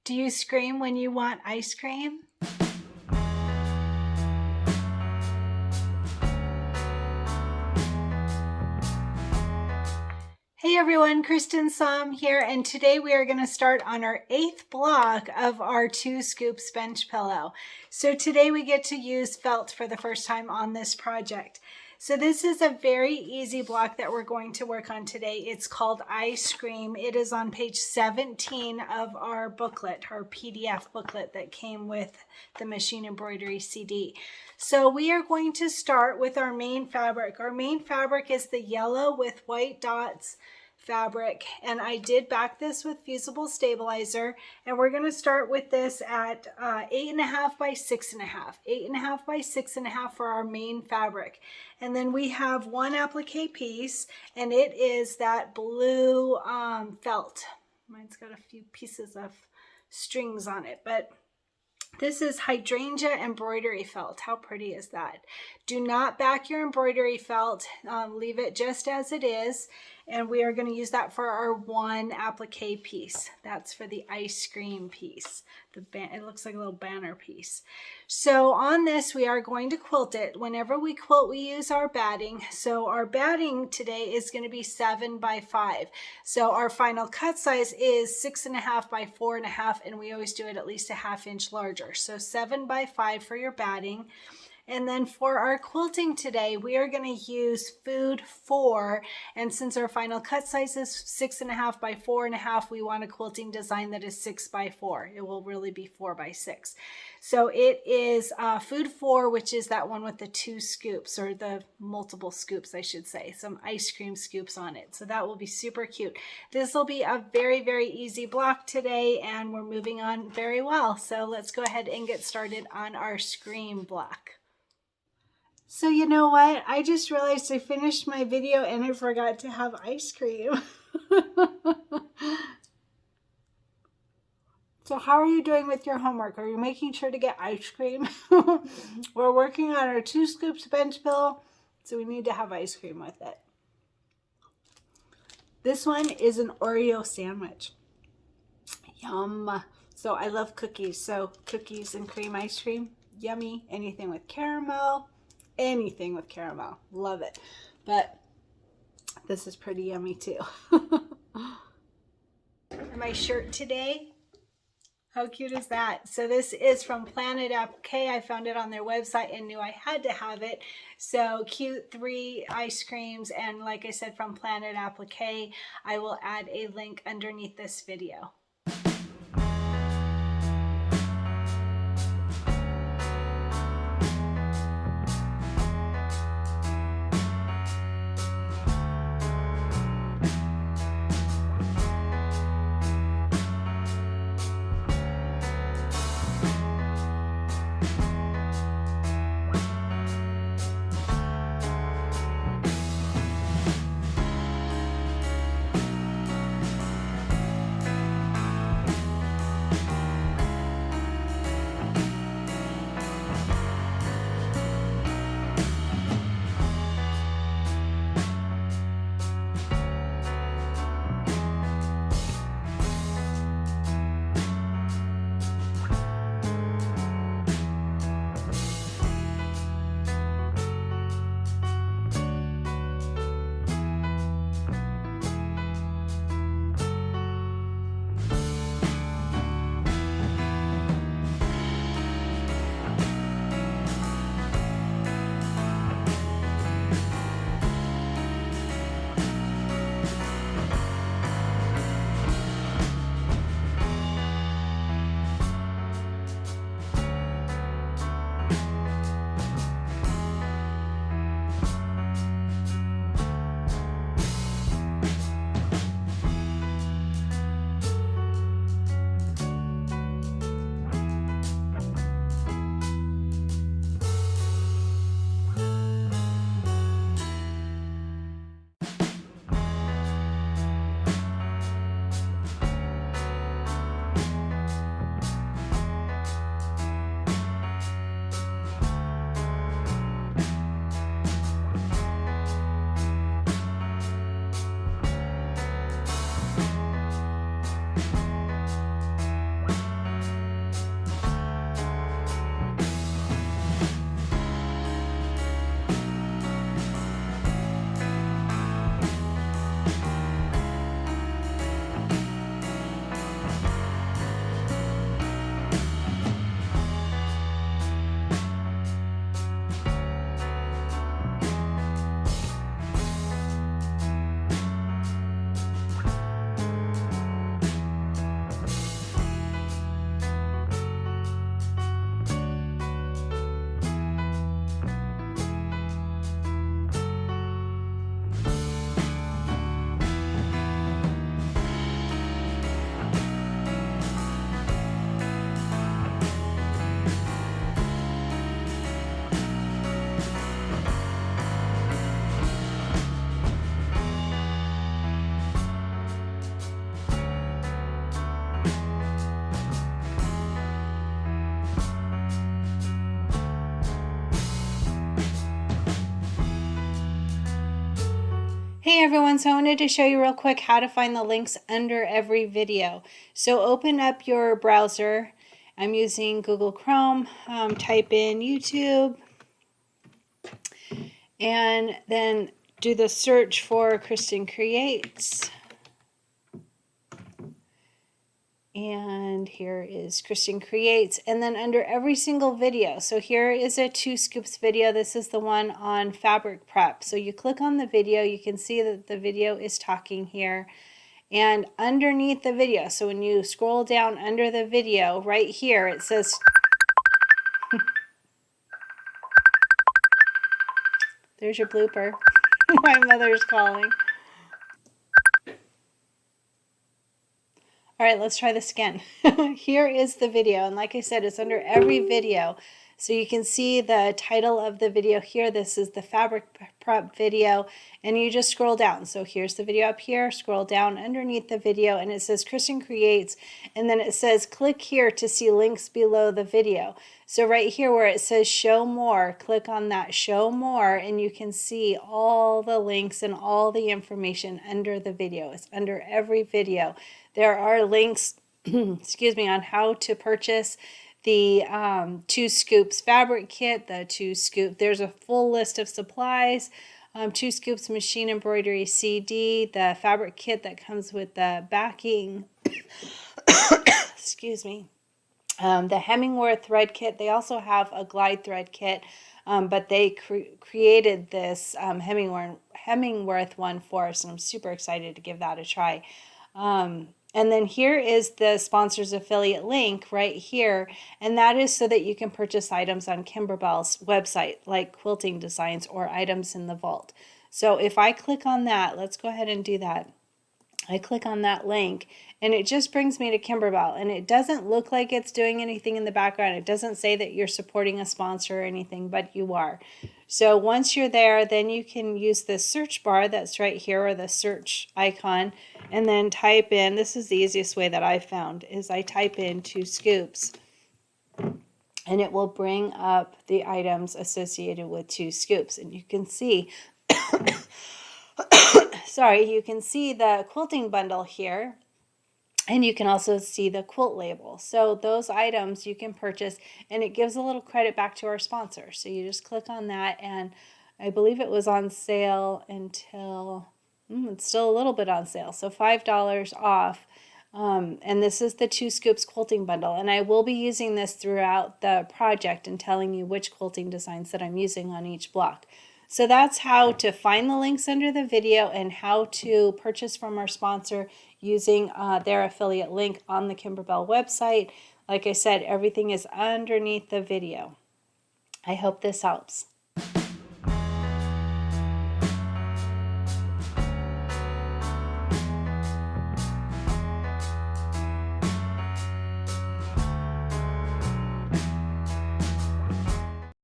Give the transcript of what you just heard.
Do you scream when you want ice cream? Hey everyone, Cristin here, and today we are going to start on our 8th block of our 2 scoops bench pillow. So today we get to use felt for the first time on this project. So this is a very easy block that we're going to work on today. It's called Ice Cream. It is on page 17 of our booklet, our PDF booklet that came with the machine embroidery CD. So we are going to start with our main fabric. Our main fabric is the yellow with white dots fabric, and I did back this with fusible stabilizer, and we're going to start with this at 8.5 by 6.5, 8.5 by 6.5 for our main fabric. And then we have one applique piece, and it is that blue felt. Mine's got a few pieces of strings on it, but this is hydrangea embroidery felt. How pretty is that? Do not back your embroidery felt. Leave it just as it is. And we are going to use that for our one applique piece. That's for the ice cream piece. It looks like a little banner piece. So on this, we are going to quilt it. Whenever we quilt, we use our batting. So our batting today is going to be 7 by 5. So our final cut size is 6.5 by 4.5, and we always do it at least a ½ inch larger. So 7 by 5 for your batting. And then for our quilting today, we are going to use food 4. And since our final cut size is 6.5 by 4.5, we want a quilting design that is 6 by 4. It will really be 4 by 6. So it is food 4, which is that one with the 2 scoops, or the multiple scoops, I should say, some ice cream scoops on it. So that will be super cute. This will be a very, very easy block today, and we're moving on very well. So let's go ahead and get started on our scream block. So you know what? I just realized I finished my video and I forgot to have ice cream. So how are you doing with your homework? Are you making sure to get ice cream? We're working on our 2 scoops bench pillow, so we need to have ice cream with it. This one is an Oreo sandwich. Yum. So I love cookies. So cookies and cream ice cream, yummy. Anything with caramel. Anything with caramel, love it. But this is pretty yummy too. My shirt today, how cute is that? So this is from Planet Applique. I found it on their website and knew I had to have it. So cute, 3 ice creams, and like I said, from Planet Applique. I will add a link underneath this video. Hey everyone, so I wanted to show you real quick how to find the links under every video. So open up your browser. I'm using Google Chrome. Type in YouTube and then do the search for Cristin Creates. And here is Cristin Creates, and then under every single video, so here is a 2 scoops video. This is the one on fabric prep. So you click on the video, you can see that the video is talking here, and underneath the video, so when you scroll down under the video right here, it says there's your blooper. My mother's calling. All right, let's try this again. Here is the video, and like I said, it's under every video. So you can see the title of the video here. This is the fabric prep video, and you just scroll down. So here's the video up here, scroll down underneath the video, and it says Cristin Creates, and then it says click here to see links below the video. So right here where it says show more, click on that show more, and you can see all the links and all the information under the video. It's under every video. There are links, excuse me, on how to purchase the 2 scoops fabric kit, the 2 scoop. There's a full list of supplies. 2 scoops machine embroidery CD, the fabric kit that comes with the backing. Excuse me. The Hemingway thread kit. They also have a glide thread kit, but they created this Hemingway one for us, and I'm super excited to give that a try. And then here is the sponsor's affiliate link right here, and that is so that you can purchase items on Kimberbell's website, like quilting designs or items in the vault. So if I click on that, let's go ahead and do that. I click on that link, and it just brings me to Kimberbell, and it doesn't look like it's doing anything in the background. It doesn't say that you're supporting a sponsor or anything, but you are. So once you're there, then you can use the search bar that's right here, or the search icon, and then type in, this is the easiest way that I found, is I type in 2 scoops, and it will bring up the items associated with 2 scoops, and you can see sorry, you can see the quilting bundle here, and you can also see the quilt label. So those items you can purchase, and it gives a little credit back to our sponsor. So you just click on that, and I believe it was on sale until, it's still a little bit on sale, so $5 off. And this is the 2 scoops quilting bundle, and I will be using this throughout the project and telling you which quilting designs that I'm using on each block. So that's how to find the links under the video and how to purchase from our sponsor using their affiliate link on the Kimberbell website. Like I said, everything is underneath the video. I hope this helps.